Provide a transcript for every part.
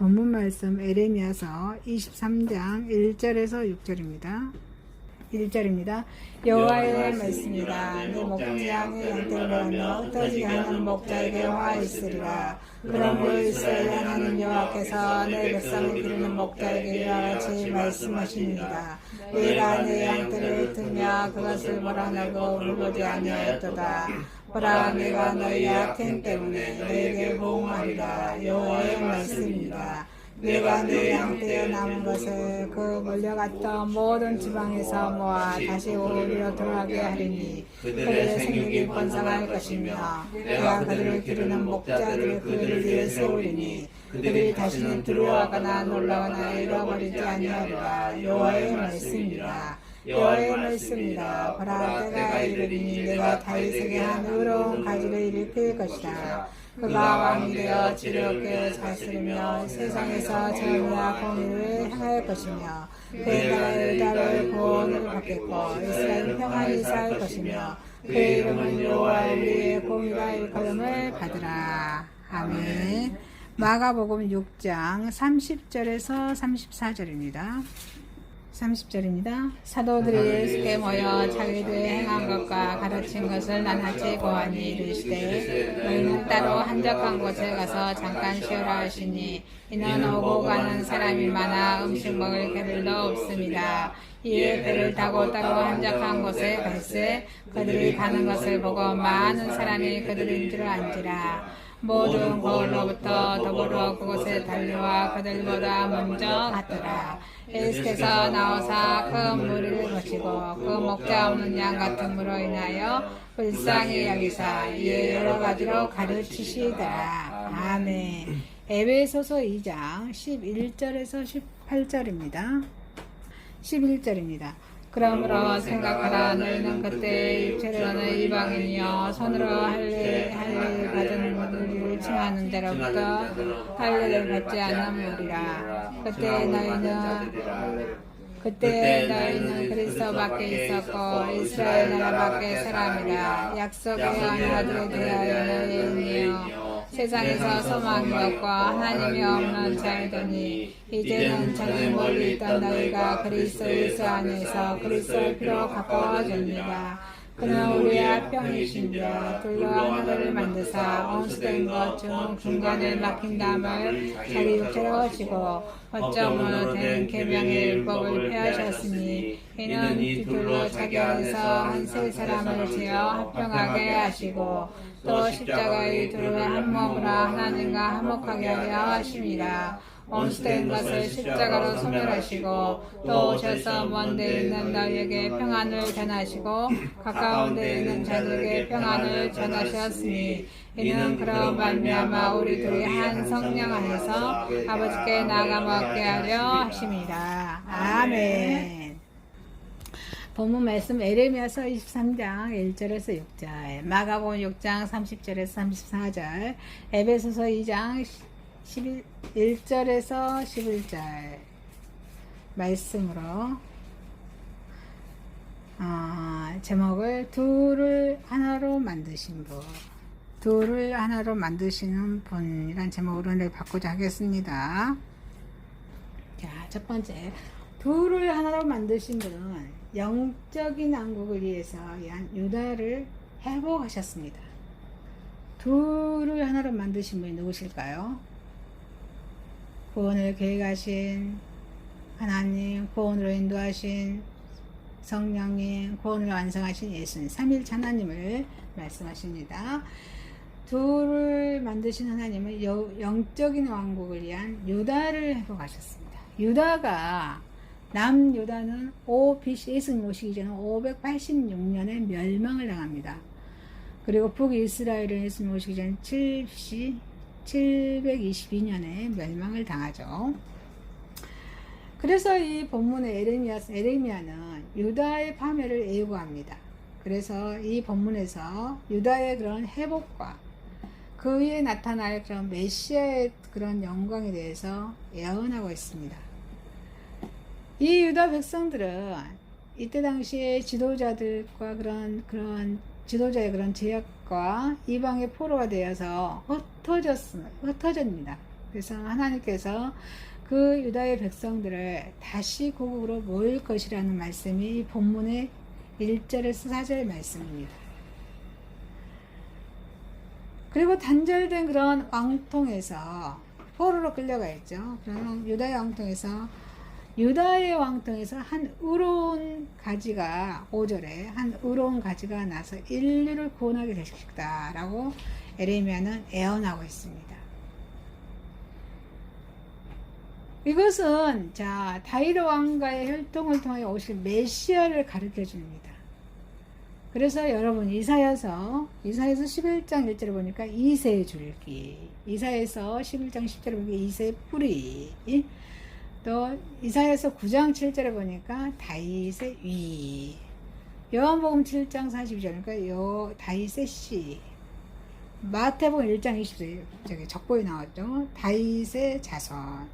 본문 말씀 에레미야서 23장 1절에서 6절입니다. 1절입니다. 여호와의 말씀이다. 내 목장의 양떼를 하며 흩어지게 하는 목자에게 화 있으리라. 그러므로 이스라엘 하나님 여호와께서 내 백성을 기르는 목자에게 이와 같이 말씀하십니다. 내가 내 양떼를 흩으며 그것을 몰아내고 물보지 아니하였도다. 보라, 내가 너희 악행 때문에 너에게 보응하리라. 여호와의 말씀입니다. 내가 내 양떼에 남은 것을 그 몰려갔던 모든 지방에서 모아 다시 오히려 돌아가게 하리니 그들의 생육이 번성할 것이며 내가 그들을 기르는 목자들을 그들을 위해 세우리니 그들이 다시는 두려워하거나 놀라거나 잃어버리지 아니하리라. 여호와의 말씀입니다. 여호와의 말씀이다. 보라, 때가 이르리니 내가 다윗에게 한 의로운 가지를 일으킬 것이다. 그가 왕이 되어 지혜롭게 다스리며 세상에서 정의와 공의를 행할 것이며 그의 나라의 의를 구원을 받겠고 이스라엘 평안히 살 것이며 그의 이름은 여호와 우리의 공의가 일컬음을 받으라. 아멘. 마가복음 6장 30절에서 34절입니다. 30절입니다. 사도들이 예수께 모여 자기들이 행한 것과 가르친 것을 나날이 고하니 이르시되 너희는 따로 한적한 곳에 가서 잠깐 쉬어라 하시니 이는 오고 가는 사람이 많아 음식 먹을 개들도 없습니다. 이에 배를 타고 따로 한적한 곳에 갈새 그들이 가는 것을 보고 많은 사람이 그들인 줄 안지라. 모든 거울로부터 더불어 그곳에 달려와 그들보다 먼저 갔더라. 예수께서 나오사 큰 무리를 거치고 그 목자 없는 양 같은 무로 인하여 불쌍히 여기사 이에 여러 가지로 가르치시더라. 아멘. 에베소서 2장 11절에서 18절입니다. 11절입니다. 그러므로 생각하라. 너희는 그때 육체로는 이방인이여 손으로 할례 받은 무리를 칭하는 대로부터 할례를 받지 않는 무리라. 그때 너희는 그리스도 밖에 있었고 이스라엘 나라 밖에 사람이라. 약속의 언어들에 대하여 너희는요 세상에서 소망이 없고 하나님이 없는 자이더니 이제는 저기 멀리 있던 너희가 그리스도 예수 안에서 그리스도의 피로 가까워집니다. 그는 우리의 편이신데 둘로 하늘을 만드사 원수된 것 중 중간에 막힌 담을 자기 육체로 하시고 어쩌면 된 계명의 율법을 폐하셨으니 이는 뒤둘로 자기 안에서 한 세 사람을 지어 합병하게 하시고 또 십자가의 둘을 한 몸으로 하나님과 화목하게 하려 하심이라. 원수된 것을 십자가로 소멸하시고 또 오셔서 먼 데 있는 너희에게 평안을 전하시고 가까운 데 있는 자들에게 평안을 전하셨으니 이는 그런 말미암아 우리들이 한 성령 안에서 아버지께 나아가 먹게 하려 하심이라. 아멘. 본문 말씀 에레미야서 23장 1절에서 6절, 마가복음 6장 30절에서 34절, 에베소서 2장 1절에서 11절 말씀으로 제목을 둘을 하나로 만드신 분, 둘을 하나로 만드시는 분이란 제목으로 오늘 바꾸자 하겠습니다. 자, 첫 번째, 둘을 하나로 만드신 분은 영적인 왕국을 위해서 유다를 회복하셨습니다. 둘을 하나로 만드신 분이 누구실까요? 구원을 계획하신 하나님, 구원으로 인도하신 성령님, 구원을 완성하신 예수님, 삼일체 하나님을 말씀하십니다. 둘을 만드신 하나님은 영적인 왕국을 위한 유다를 회복하셨습니다. 유다가 남유다는 BC 예수님 오시기 전에 586년에 멸망을 당합니다. 그리고 북이스라엘은 예수님 오시기 전 722년에 멸망을 당하죠. 그래서 이 본문의 에레미야는 유다의 파멸을 예고합니다. 그래서 이 본문에서 유다의 그런 회복과 그 위에 나타날 그런 메시아의 그런 영광에 대해서 예언하고 있습니다. 이 유다 백성들은 이때 당시에 지도자들과 그런 지도자의 그런 제약과 이방의 포로가 되어서 흩어집니다. 그래서 하나님께서 그 유다의 백성들을 다시 고국으로 모을 것이라는 말씀이 이 본문의 1절에서 4절 말씀입니다. 그리고 단절된 그런 왕통에서 포로로 끌려가 있죠. 그러면 유다의 왕통에서 한 의로운 가지가 5절에 한 의로운 가지가 나서 인류를 구원하게 될 것이다 라고 에레미야는 예언하고 있습니다. 이것은 자 다윗 왕과의 혈통을 통해 오실 메시아를 가르쳐 줍니다. 그래서 여러분 이사야서 11장 1절을 보니까 이새의 줄기, 이사야서 11장 10절을 보니까 이새의 뿌리, 또 이사야서 9장 7절을 보니까 다윗의 위, 요한복음 7장 42절이니까 다윗의 씨, 마태복음 1장 20절 저기 적보에 나왔죠. 다윗의 자손.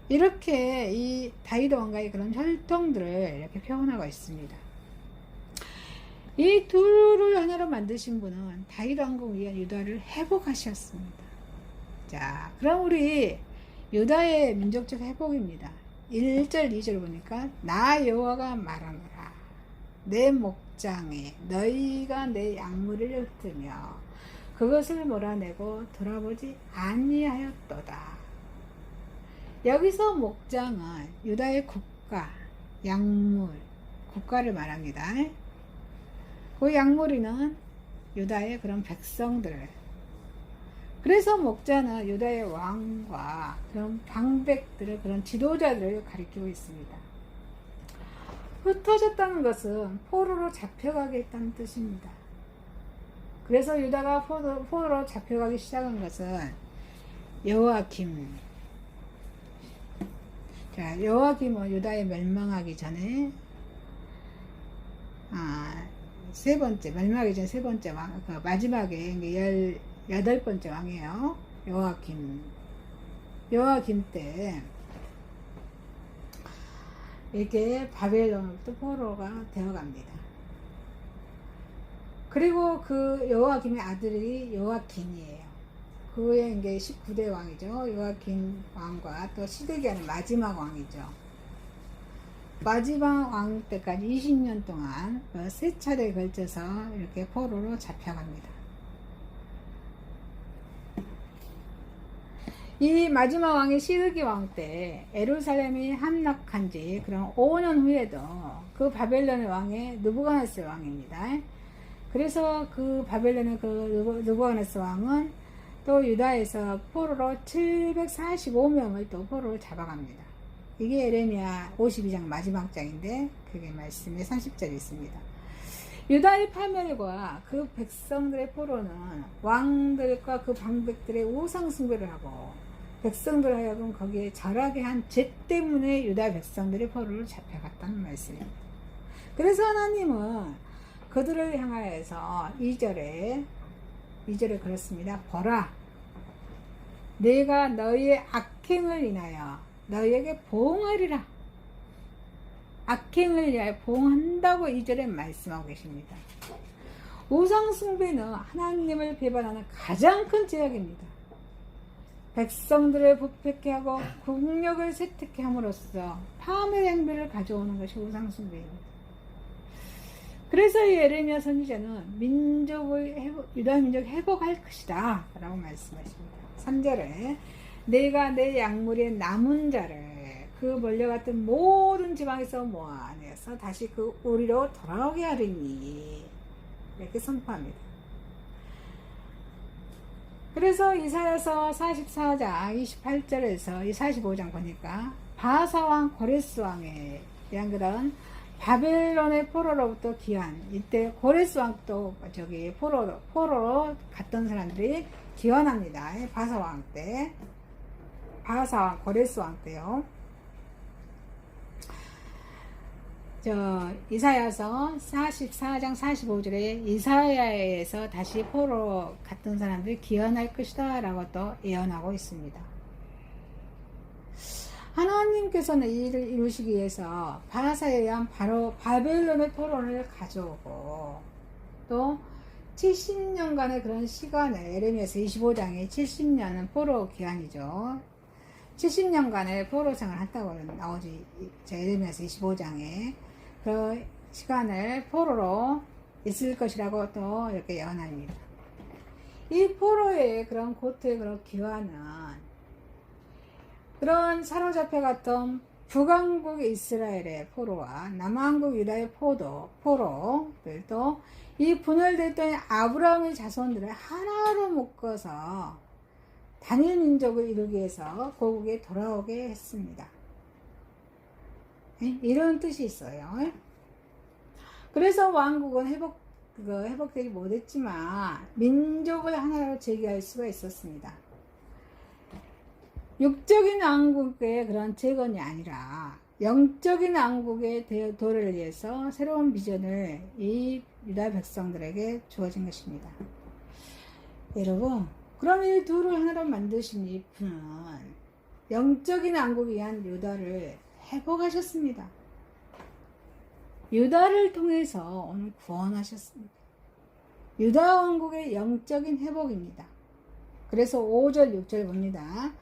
이렇게 이 다윗 왕가의 그런 혈통들을 이렇게 표현하고 있습니다. 이 둘을 하나로 만드신 분은 다윗 왕국을 위한 유다를 회복하셨습니다. 자, 그럼 우리 유다의 민족적 회복입니다. 1절 2절 보니까 나 여호와가 말하노라 내 목장에 너희가 내 양무리를 흩으며 그것을 몰아내고 돌아보지 아니하였도다. 여기서 목장은 유다의 국가, 양물, 국가를 말합니다. 그 양무리는 유다의 그런 백성들. 그래서 목자는 유다의 왕과 그런 방백들을, 그런 지도자들을 가리키고 있습니다. 흩어졌다는 것은 포로로 잡혀가게 했다는 뜻입니다. 그래서 유다가 포로로 잡혀가기 시작한 것은 여호와김은 유다에 멸망하기 전에 멸망하기 전 세 번째 왕, 그 마지막에 18번째 왕이에요. 여호와김 때 이렇게 바벨론으로부터 포로가 되어갑니다. 그리고 그 여호와김의 아들이 요아킨이에요. 그의 이제 19대 왕이죠. 요아킨 왕과 또 시드기야는 마지막 왕이죠. 마지막 왕 때까지 20년 동안 세 차례에 걸쳐서 이렇게 포로로 잡혀갑니다. 이 마지막 왕의 시드기 왕 때 예루살렘이 함락한 지 그럼 5년 후에도 그 바벨론의 왕의 느부갓네살 왕입니다. 그래서 그 바벨론의 그 느부갓네살 왕은 또 유다에서 포로로 745명을 또 포로로 잡아갑니다. 이게 예레미야 52장 마지막 장인데 그게 말씀에 30절에 있습니다. 유다의 파멸과 그 백성들의 포로는 왕들과 그 방백들의 우상 숭배를 하고 백성들 하여금 거기에 절하게 한 죄 때문에 유다 백성들이 포로로 잡혀갔다는 말씀입니다. 그래서 하나님은 그들을 향하여서 2절에 그렇습니다. 보라, 내가 너희의 악행을 인하여 너희에게 보응하리라. 악행을 위하여 보응한다고 2절에 말씀하고 계십니다. 우상숭배는 하나님을 배반하는 가장 큰 죄악입니다. 백성들을 부패케 하고 국력을 쇠퇴케 함으로써 파멸 행위를 가져오는 것이 우상숭배입니다. 그래서 이 예레미야 선지자는 유다 민족 회복할 것이다 라고 말씀하십니다. 3절에 내가 내 약물의 남은 자를 그 몰려갔던 모든 지방에서 모아내서 다시 그 우리로 돌아오게 하리니 이렇게 선포합니다. 그래서 이사야서 44장 28절에서 이 45장 보니까 바사왕 고레스 왕에 대한 그런 바벨론의 포로로부터 귀환, 이때 고레스 왕도 저기 포로로 갔던 사람들이 귀환합니다. 바사왕 때, 바사왕 고레스 왕 때요. 이사야서 44장 45절에 이사야에서 다시 포로 갔던 사람들이 귀환할 것이다 라고 또 예언하고 있습니다. 하나님께서는 이 일을 이루시기 위해서 바사에 의한 바로 바벨론의 포로를 가져오고 또 70년간의 그런 시간을, 예레미야서 25장에 70년은 포로 기간이죠. 70년간의 포로 생활을 한다고 나오지, 예레미야서 25장에. 그 시간을 포로로 있을 것이라고 또 이렇게 예언합니다. 이 포로의 그런 고통의 그런 기환은 그런 사로잡혀 갔던 북왕국 이스라엘의 포로와 남왕국 유다의 포로들도 이 분열됐던 아브라함의 자손들을 하나로 묶어서 단일 민족을 이루기 위해서 고국에 돌아오게 했습니다. 이런 뜻이 있어요. 그래서 왕국은 회복되지 못했지만 민족을 하나로 재기할 수가 있었습니다. 육적인 왕국의 그런 재건이 아니라 영적인 왕국의 도래를 위해서 새로운 비전을 이 유다 백성들에게 주어진 것입니다. 여러분, 그럼 이 둘을 하나로 만드신 이 분은 영적인 왕국을 위한 유다를 회복하셨습니다. 유다를 통해서 오늘 구원하셨습니다. 유다 왕국의 영적인 회복입니다. 그래서 5절 6절 봅니다.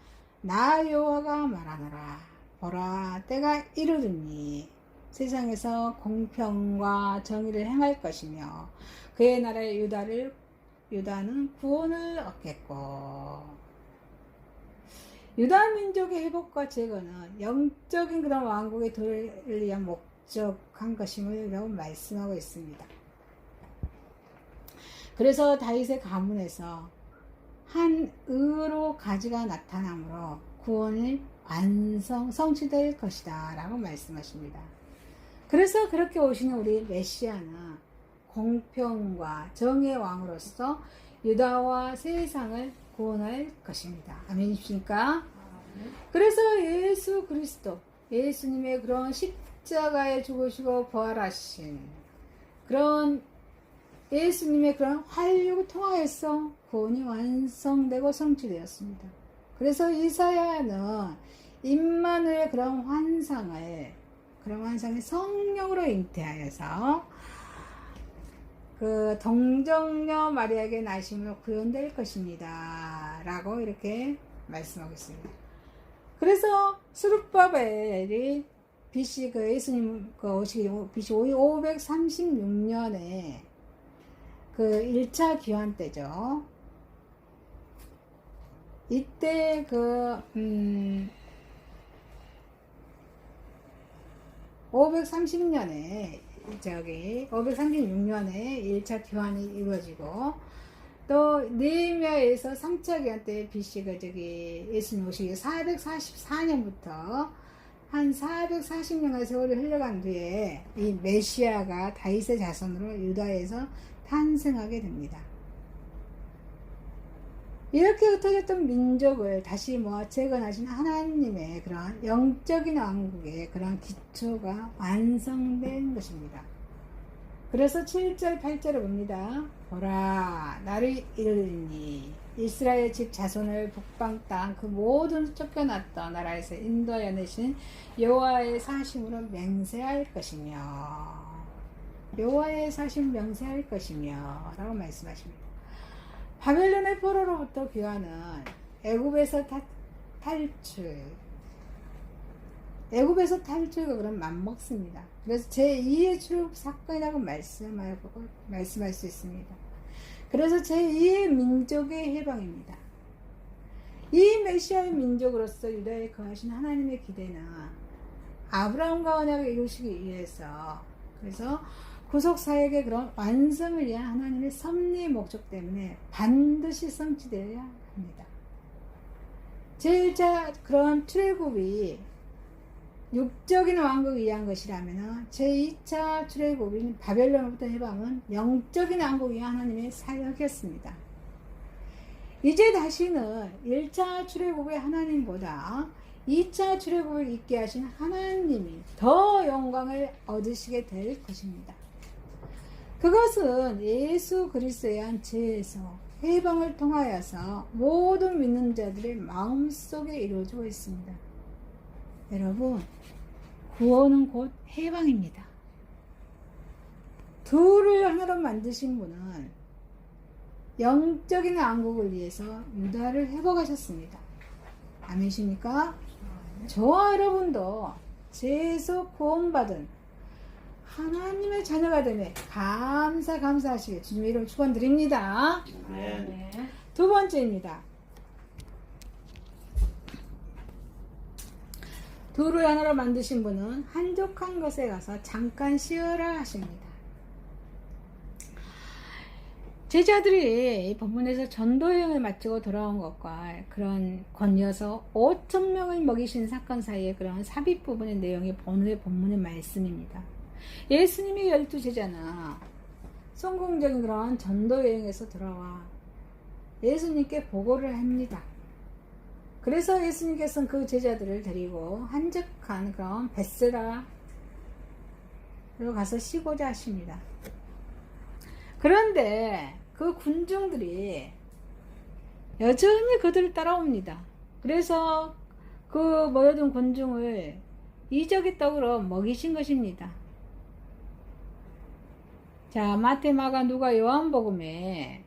나 여호와가 말하노라. 보라, 때가 이르리니 세상에서 공평과 정의를 행할 것이며 그의 나라의 유다는 구원을 얻겠고. 유다 민족의 회복과 재건은 영적인 그런 왕국의 도래를 위한 목적한 것임을 말씀하고 있습니다. 그래서 다윗의 가문에서 한 의로 가지가 나타나므로 구원이 성취될 것이다 라고 말씀하십니다. 그래서 그렇게 오시는 우리 메시아는 공평과 정의의 왕으로서 유다와 세상을 구원할 것입니다. 아멘이십니까? 그래서 예수 그리스도, 예수님의 그런 십자가에 죽으시고 부활하신 그런 예수님의 그런 활력을 통하여서 구원이 완성되고 성취되었습니다. 그래서 이사야는 임마누엘의 그런 환상을 성령으로 잉태하여서 그 동정녀 마리아에게 나심으로 구원될 것입니다 라고 이렇게 말씀하고 있습니다. 그래서 스룹바벨이 BC 그 예수님 오시기 BC 536년에 그 1차 기환 때죠. 이때 536년에 1차 기환이 이루어지고 또 느헤미야에서 3차 기환 때 BC 예수님 오시기 444년부터 한 440년의 세월이 흘러간 뒤에 이 메시아가 다윗의 자손으로 유다에서 탄생하게 됩니다. 이렇게 흩어졌던 민족을 다시 재건하신 하나님의 그런 영적인 왕국의 그런 기초가 완성된 것입니다. 그래서 7절 8절을 봅니다. 보라, 나를 이르리니 이스라엘 집 자손을 북방 땅 그 모든 쫓겨났던 나라에서 인도하여 내신 여호와의 사심으로 맹세할 것이며 여호와의 사심 명세할 것이며 라고 말씀하십니다. 바벨론의 포로로부터 귀환은 애굽에서 탈출과 그런 맞먹습니다. 그래서 제2의 출애굽 사건이라고 말씀할 수 있습니다. 그래서 제2의 민족의 해방입니다. 이 메시아의 민족으로서 유다에 거하신 하나님의 기대는 아브라함과 언약을 이루시기 위해서 그래서 구속사역의 그런 완성을 위한 하나님의 섭리의 목적 때문에 반드시 성취되어야 합니다. 제1차 그런 출애굽이 육적인 왕국을 위한 것이라면 제2차 출애굽인 바벨론으로부터 해방은 영적인 왕국을 위한 하나님의 사역이었습니다. 이제 다시는 1차 출애굽의 하나님보다 2차 출애굽을 있게 하신 하나님이 더 영광을 얻으시게 될 것입니다. 그것은 예수 그리스도에 의한 죄에서 해방을 통하여서 모든 믿는 자들의 마음속에 이루어지고 있습니다. 여러분, 구원은 곧 해방입니다. 둘을 하나로 만드신 분은 영적인 왕국을 위해서 유다를 회복하셨습니다. 아멘이십니까? 저와 여러분도 죄에서 구원받은 하나님의 자녀가 되매 감사하시길 주님의 이름 축원드립니다. 네. 두 번째입니다. 둘을 하나로 만드신 분은 한적한 것에 가서 잠깐 쉬어라 하십니다. 제자들이 이 본문에서 전도여행을 마치고 돌아온 것과 그런 건너서 5,000명을 먹이신 사건 사이의 그런 삽입 부분의 내용이 오늘의 본문의 말씀입니다. 예수님의 12제자는 성공적인 그런 전도여행에서 돌아와 예수님께 보고를 합니다. 그래서 예수님께서는 그 제자들을 데리고 한적한 그런 벳세다로 가서 쉬고자 하십니다. 그런데 그 군중들이 여전히 그들을 따라옵니다. 그래서 그 모여든 군중을 이적의 떡으로 먹이신 것입니다. 자, 마태, 마가, 누가, 요한복음에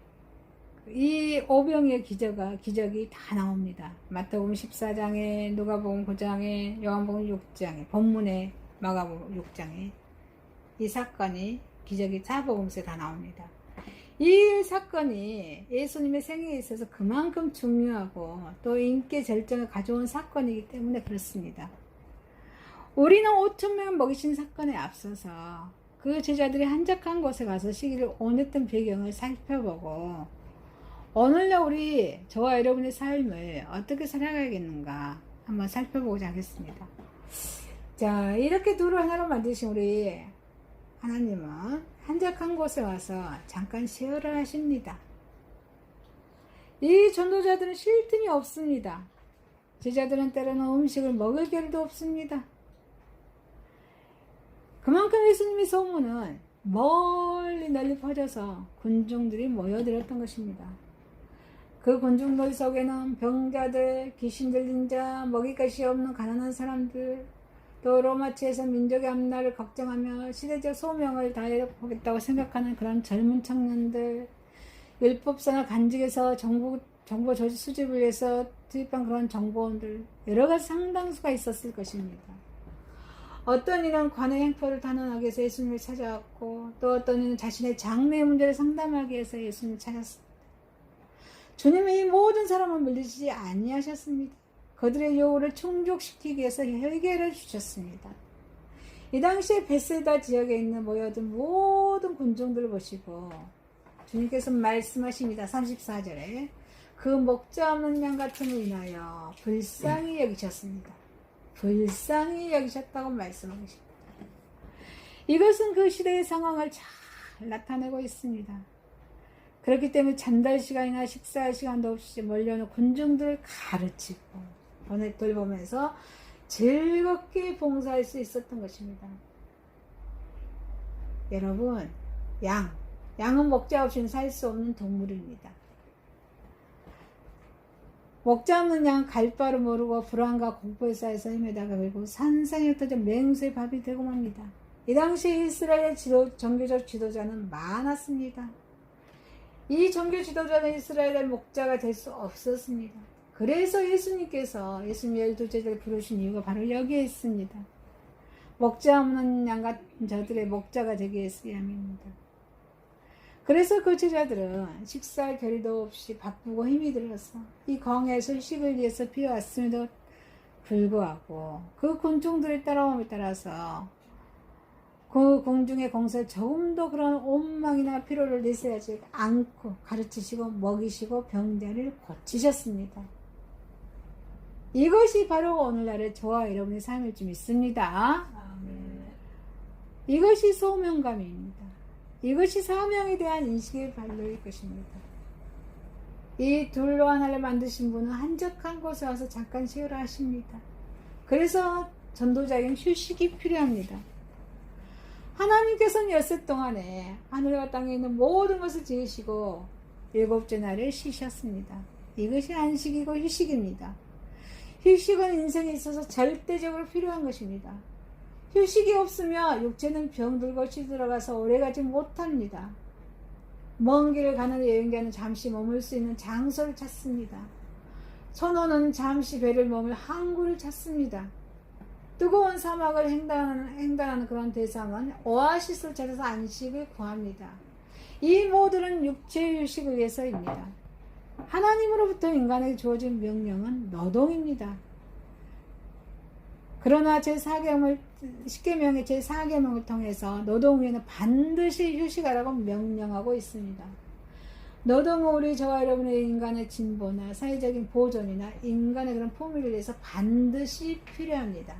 이 오병이의 기적이 다 나옵니다. 마태복음 14장에, 누가복음 9장에, 요한복음 6장에, 본문에, 마가복음 6장에 이 사건이 기적이 사복음서에 다 나옵니다. 이 사건이 예수님의 생애에 있어서 그만큼 중요하고 또 인기 절정을 가져온 사건이기 때문에 그렇습니다. 우리는 5,000명을 먹이신 사건에 앞서서 그 제자들이 한적한 곳에 가서 쉬기를 원했던 배경을 살펴보고 오늘날 우리 저와 여러분의 삶을 어떻게 살아가야겠는가 한번 살펴보고자 하겠습니다. 자, 이렇게 둘을 하나로 만드신 우리 하나님은 한적한 곳에 와서 잠깐 쉬어라 하십니다. 이 전도자들은 쉴 틈이 없습니다. 제자들은 때로는 음식을 먹을 겨를도 없습니다. 그만큼 예수님의 소문은 널리 퍼져서 군중들이 모여들었던 것입니다. 그 군중들 속에는 병자들, 귀신 들린 자, 먹을 것이 없는 가난한 사람들, 또 로마치에서 민족의 앞날을 걱정하며 시대적 소명을 다해보겠다고 생각하는 그런 젊은 청년들, 율법사나 간직에서 정보 조직 수집을 위해서 투입한 그런 정보원들, 여러 가지 상당수가 있었을 것입니다. 어떤 이는 관의 행포를 단언하기 위해서 예수님을 찾아왔고, 또 어떤 이는 자신의 장래의 문제를 상담하기 위해서 예수님을 찾았습니다. 주님은 이 모든 사람을 물리치지 아니하셨습니다. 그들의 요구를 충족시키기 위해서 해결해 주셨습니다. 이 당시에 벳세다 지역에 있는 모여든 모든 군중들을 보시고 주님께서 말씀하십니다. 34절에 그 목자 없는 양 같음을 인하여 불쌍히 여기셨습니다. 불쌍히 여기셨다고 말씀하고 계십니다. 이것은 그 시대의 상황을 잘 나타내고 있습니다. 그렇기 때문에 잠잘 시간이나 식사할 시간도 없이 몰려오는 군중들을 가르치고 돌보면서 즐겁게 봉사할 수 있었던 것입니다. 여러분, 양은 목자 없이는 살 수 없는 동물입니다. 목자 없는 양 갈 바를 모르고 불안과 공포에 쌓여서 헤매다가 결국 산상에 흩어져 맹수의 밥이 되고 맙니다. 이 당시 이스라엘 종교적 지도자는 많았습니다. 이 종교 지도자는 이스라엘의 목자가 될 수 없었습니다. 그래서 예수님께서 예수님 12제자를 부르신 이유가 바로 여기에 있습니다. 목자 없는 양 같은 저들의 목자가 되기 위함입니다. 그래서 그 제자들은 식사할 겨를도 없이 바쁘고 힘이 들어서 이 광야에서 휴식을 위해서 비워왔음에도 불구하고 그 군중들의 따라옴에 따라서 그 공중의 공사에 조금도 그런 원망이나 피로를 내세하지 않고 가르치시고 먹이시고 병자를 고치셨습니다. 이것이 바로 오늘날의 저와 여러분의 삶일 줄 믿습니다. 이것이 소명감입니다. 이것이 사명에 대한 인식의 발로일 것입니다. 이 둘로 하나를 만드신 분은 한적한 곳에 와서 잠깐 쉬어라 하십니다. 그래서 전도자에게는 휴식이 필요합니다. 하나님께서는 엿새 동안에 하늘과 땅에 있는 모든 것을 지으시고 7째 날에 쉬셨습니다. 이것이 안식이고 휴식입니다. 휴식은 인생에 있어서 절대적으로 필요한 것입니다. 휴식이 없으면 육체는 병들고 시들어가서 오래가지 못합니다. 먼 길을 가는 여행자는 잠시 머물 수 있는 장소를 찾습니다. 선원은 잠시 배를 머물 항구를 찾습니다. 뜨거운 사막을 횡단하는 그런 대상은 오아시스를 찾아서 안식을 구합니다. 이 모두는 육체의 휴식을 위해서입니다. 하나님으로부터 인간에게 주어진 명령은 노동입니다. 그러나 제4계명의 제4계명을 통해서 노동 후에는 반드시 휴식하라고 명령하고 있습니다. 노동은 우리 저와 여러분의 인간의 진보나 사회적인 보존이나 인간의 그런 풍요를 위해서 반드시 필요합니다.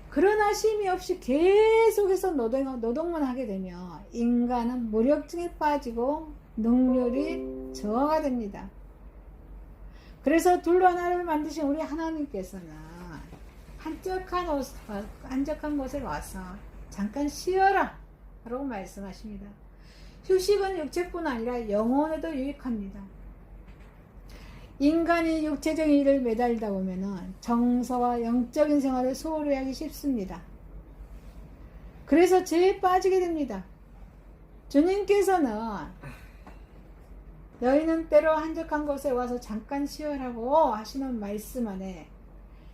그러나 쉼이 없이 계속해서 노동만 하게 되면 인간은 무력증에 빠지고 능률이 저하가 됩니다. 그래서 둘로 하나를 만드신 우리 하나님께서는 한적한 곳에 와서 잠깐 쉬어라 라고 말씀하십니다. 휴식은 육체뿐 아니라 영혼에도 유익합니다. 인간이 육체적인 일을 매달리다 보면 정서와 영적인 생활을 소홀히 하기 쉽습니다. 그래서 죄에 빠지게 됩니다. 주님께서는 너희는 때로 한적한 곳에 와서 잠깐 쉬어라고 하시는 말씀 안에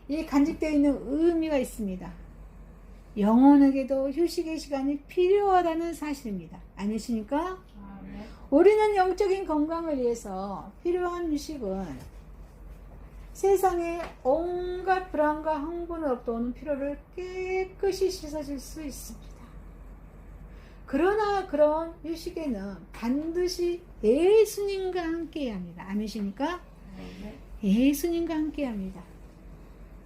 이 간직되어 있는 의미가 있습니다. 영혼에게도 휴식의 시간이 필요하다는 사실입니다. 아니십니까? 네. 우리는 영적인 건강을 위해서 필요한 휴식은 세상의 온갖 불안과 흥분으로부터 오는 피로를 깨끗이 씻어줄 수 있습니다. 그러나 그런 휴식에는 반드시 예수님과 함께 합니다. 아니십니까? 네. 예수님과 함께 합니다.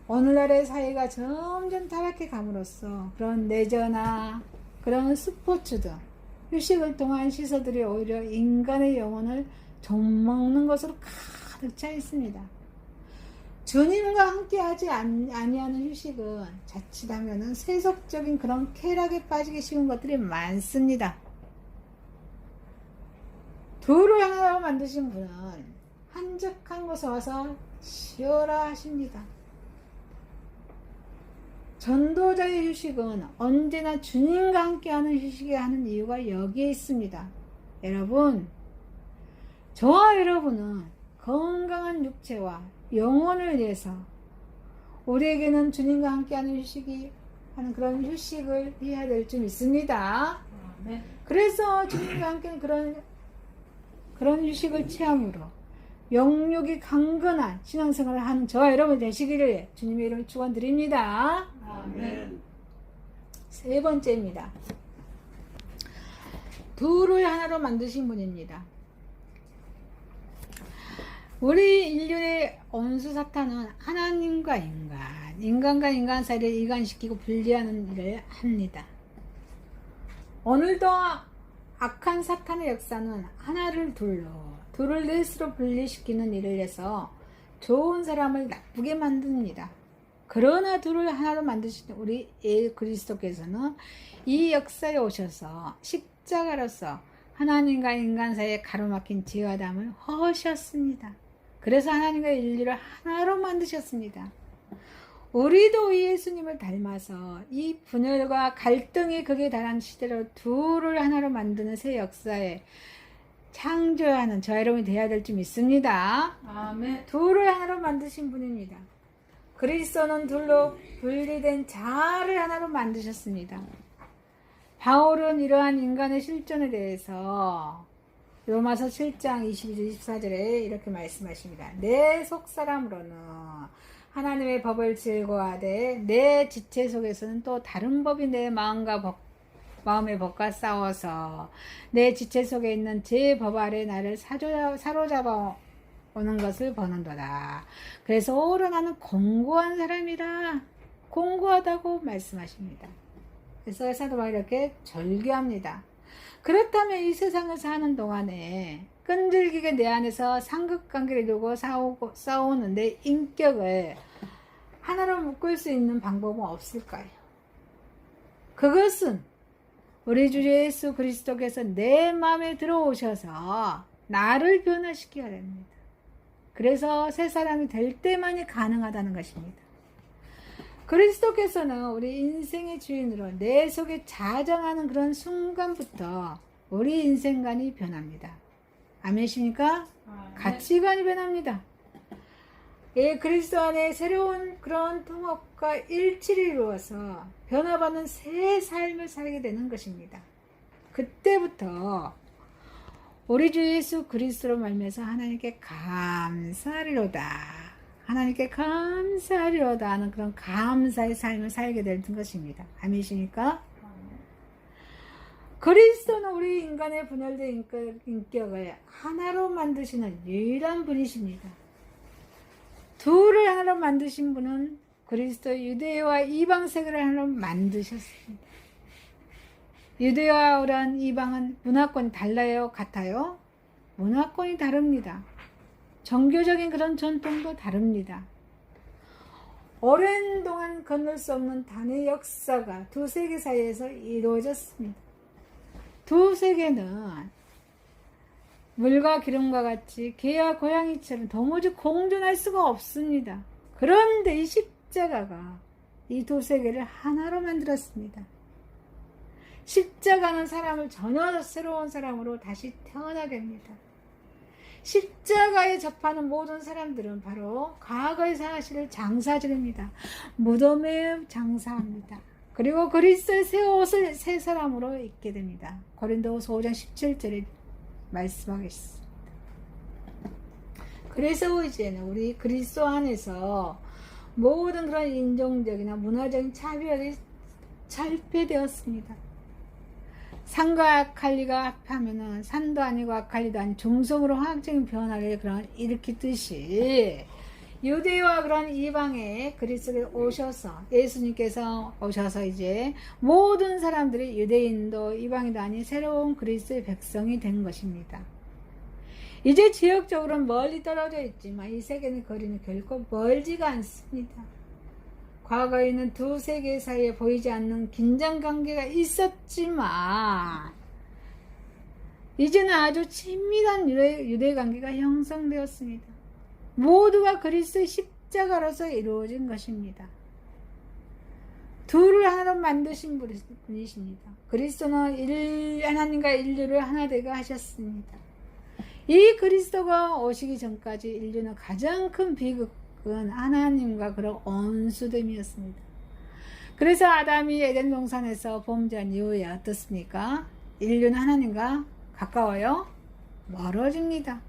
오늘날의 사회가 점점 타락해 감으로써 그런 레저나 그런 스포츠 등 휴식을 통한 시설들이 오히려 인간의 영혼을 좀먹는 것으로 가득 차 있습니다. 주님과 함께하지 아니하는 휴식은 자칫하면 세속적인 그런 쾌락에 빠지기 쉬운 것들이 많습니다. 둘을 하나로 만드신 분은 한적한 곳에 와서 쉬어라 하십니다. 전도자의 휴식은 언제나 주님과 함께하는 휴식이야 하는 이유가 여기에 있습니다. 여러분, 저와 여러분은 건강한 육체와 영혼을 위해서 우리에게는 주님과 함께하는 휴식이 하는 그런 휴식을 해야 될 줄 믿습니다. 네. 그래서 주님과 함께하는 그런 휴식을 취함으로 영육이 강건한 신앙생활을 하는 저와 여러분 되시기를 주님의 이름으로 축원드립니다. 아멘. 세 번째입니다. 둘을 하나로 만드신 분입니다. 우리 인류의 원수 사탄은 하나님과 인간과 인간 사이를 이간시키고 분리하는 일을 합니다. 오늘도 악한 사탄의 역사는 하나를 둘을 넷으로 분리시키는 일을 해서 좋은 사람을 나쁘게 만듭니다. 그러나 둘을 하나로 만드신 우리 그리스도께서는 이 역사에 오셔서 십자가로서 하나님과 인간 사이에 가로막힌 죄와 담을 허셨습니다. 그래서 하나님과 인류를 하나로 만드셨습니다. 우리도 예수님을 닮아서 이 분열과 갈등이 극에 달한 시대로 둘을 하나로 만드는 새 역사에 창조하는 저 여러분이 되어야 될 줄 믿습니다. 아멘. 둘을 하나로 만드신 분입니다. 그리스도는 둘로 분리된 자아를 하나로 만드셨습니다. 바울은 이러한 인간의 실존에 대해서 로마서 7장 22절 24절에 이렇게 말씀하십니다. 내 속사람으로는 하나님의 법을 즐거워하되 내 지체 속에서는 또 다른 법이 내 마음의 법과 싸워서 내 지체 속에 있는 제 법 아래 나를 사로잡아 오는 것을 보는도다. 그래서 오히려 나는 공고한 사람이라 공고하다고 말씀하십니다. 그래서 사도 바울이 이렇게 절규합니다. 그렇다면 이 세상을 사는 동안에 끈질기게 내 안에서 상극관계를 두고 싸우는 내 인격을 하나로 묶을 수 있는 방법은 없을까요? 그것은 우리 주 예수 그리스도께서 내 마음에 들어오셔서 나를 변화시켜야 됩니다. 그래서 새 사람이 될 때만이 가능하다는 것입니다. 그리스도께서는 우리 인생의 주인으로 내 속에 자정하는 그런 순간부터 우리 인생관이 변합니다. 아멘이십니까? 가치관이 변합니다. 예, 그리스도 안에 새로운 그런 통합과 일치를 이루어서 변화받는 새 삶을 살게 되는 것입니다. 그때부터 우리 주 예수 그리스도로 말미암아서 하나님께 감사하리로다. 하나님께 감사하리로다 하는 그런 감사의 삶을 살게 되는 것입니다. 아멘이십니까? 그리스도는 우리 인간의 분열된 인격을 하나로 만드시는 유일한 분이십니다. 둘을 하나로 만드신 분은 그리스도 유대와 이방 세계를 하나로 만드셨습니다. 유대와랑 이방은 문화권이 달라요? 같아요? 문화권이 다릅니다. 종교적인 그런 전통도 다릅니다. 오랜 동안 건널 수 없는 단의 역사가 두 세계 사이에서 이루어졌습니다. 두 세계는 물과 기름과 같이 개와 고양이처럼 도무지 공존할 수가 없습니다. 그런데 이 십자가가 이 두 세계를 하나로 만들었습니다. 십자가는 사람을 전혀 새로운 사람으로 다시 태어나게 합니다. 십자가에 접하는 모든 사람들은 바로 과거의 사실을 장사지릅니다. 무덤에 장사합니다. 그리고 그리스도의 새 옷을 새 사람으로 입게 됩니다. 고린도후서 5장 17절에 말씀하겠습니다. 그래서 이제는 우리 그리스도 안에서 모든 그런 인종적이나 문화적인 차별이 철폐되었습니다. 산과 아칼리가 합하면은 산도 아니고 아칼리도 아닌 중성으로 화학적인 변화를 그런 일으키듯이 유대와 그런 이방에 그리스도에 오셔서 예수님께서 오셔서 이제 모든 사람들이 유대인도 이방인도 아닌 새로운 그리스도의 백성이 된 것입니다. 이제 지역적으로는 멀리 떨어져 있지만 이 세계의 거리는 결코 멀지가 않습니다. 과거에는 두 세계 사이에 보이지 않는 긴장관계가 있었지만 이제는 아주 친밀한 유대관계가 형성되었습니다. 모두가 그리스도의 십자가로서 이루어진 것입니다. 둘을 하나로 만드신 분이십니다. 그리스도는 하나님과 인류를 하나 되게 하셨습니다. 이 그리스도가 오시기 전까지 인류는 가장 큰 비극은 하나님과 그런 원수됨이었습니다. 그래서 아담이 에덴 동산에서 범죄한 이후에 어떻습니까? 인류는 하나님과 가까워요? 멀어집니다.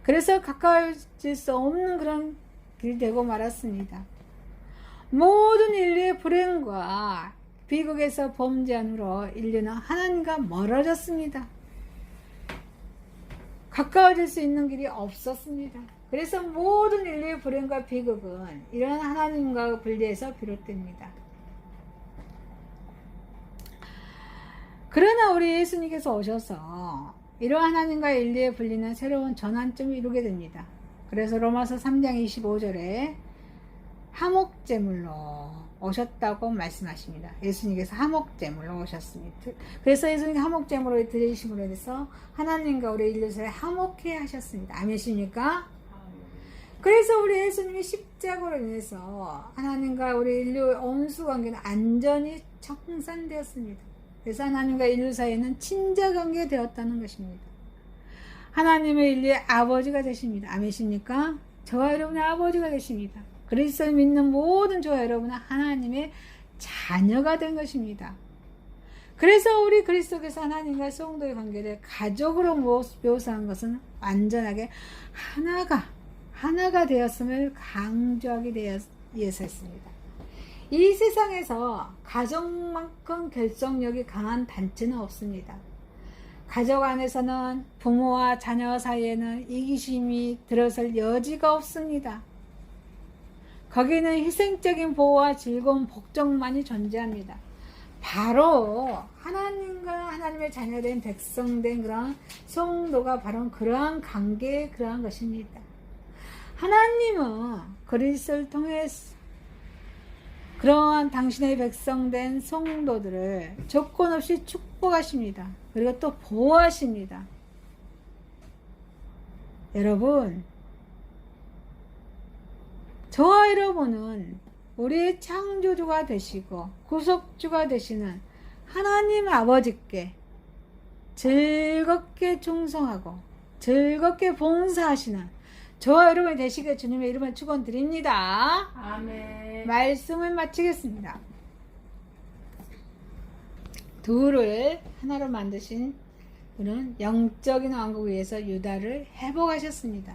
그래서 가까워질 수 없는 그런 길이 되고 말았습니다. 모든 인류의 불행과 비극에서 범죄한 후로 인류는 하나님과 멀어졌습니다. 가까워질 수 있는 길이 없었습니다. 그래서 모든 인류의 불행과 비극은 이런 하나님과 분리해서 비롯됩니다. 그러나 우리 예수님께서 오셔서 이러한 하나님과 인류의 분리는 새로운 전환점을 이루게 됩니다. 그래서 로마서 3장 25절에 화목제물로 오셨다고 말씀하십니다. 예수님께서 화목제물로 오셨습니다. 그래서 예수님이 화목제물로 드리심으로 해서 하나님과 우리 인류 사이에 화목해 하셨습니다. 아멘이십니까? 그래서 우리 예수님이 십자가로 인해서 하나님과 우리 인류의 온수관계는 안전히 청산되었습니다. 그래서 하나님과 인류 사이에는 친자관계가 되었다는 것입니다. 하나님의 인류의 아버지가 되십니다. 아멘이십니까? 저와 여러분의 아버지가 되십니다. 그리스도를 믿는 모든 저와 여러분은 하나님의 자녀가 된 것입니다. 그래서 우리 그리스도께서 하나님과 성도의 관계를 가족으로 묘사한 것은 완전하게 하나가 되었음을 강조하기 위해서 했습니다. 이 세상에서 가족만큼 결속력이 강한 단체는 없습니다. 가족 안에서는 부모와 자녀 사이에는 이기심이 들어설 여지가 없습니다. 거기는 희생적인 보호와 즐거운 복종만이 존재합니다. 바로 하나님과 하나님의 자녀된 백성된 그런 성도가 바로 그러한 관계에 그러한 것입니다. 하나님은 그리스도를 통해서 그러한 당신의 백성된 성도들을 조건 없이 축복하십니다. 그리고 또 보호하십니다. 여러분, 저와 여러분은 우리의 창조주가 되시고 구속주가 되시는 하나님 아버지께 즐겁게 충성하고 즐겁게 봉사하시는 저와 여러분이 되시길 주님의 이름으로 축원드립니다. 아멘. 말씀을 마치겠습니다. 둘을 하나로 만드신 분은 영적인 왕국을 위해서 유다를 회복하셨습니다.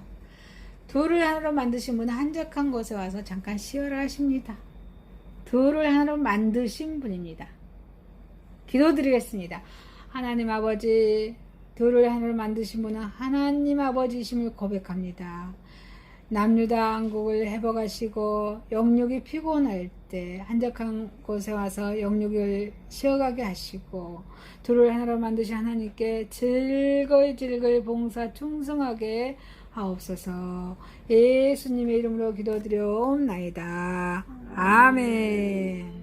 둘을 하나로 만드신 분은 한적한 곳에 와서 잠깐 쉬어라 하십니다. 둘을 하나로 만드신 분입니다. 기도드리겠습니다. 하나님 아버지, 둘을 하나로 만드신 분은 하나님 아버지이심을 고백합니다. 남유다 왕국을 회복하시고 영육이 피곤할 때 한적한 곳에 와서 영육을 쉬어가게 하시고 둘을 하나로 만드신 하나님께 즐거이 봉사 충성하게 하옵소서. 예수님의 이름으로 기도드려옵나이다. 아멘.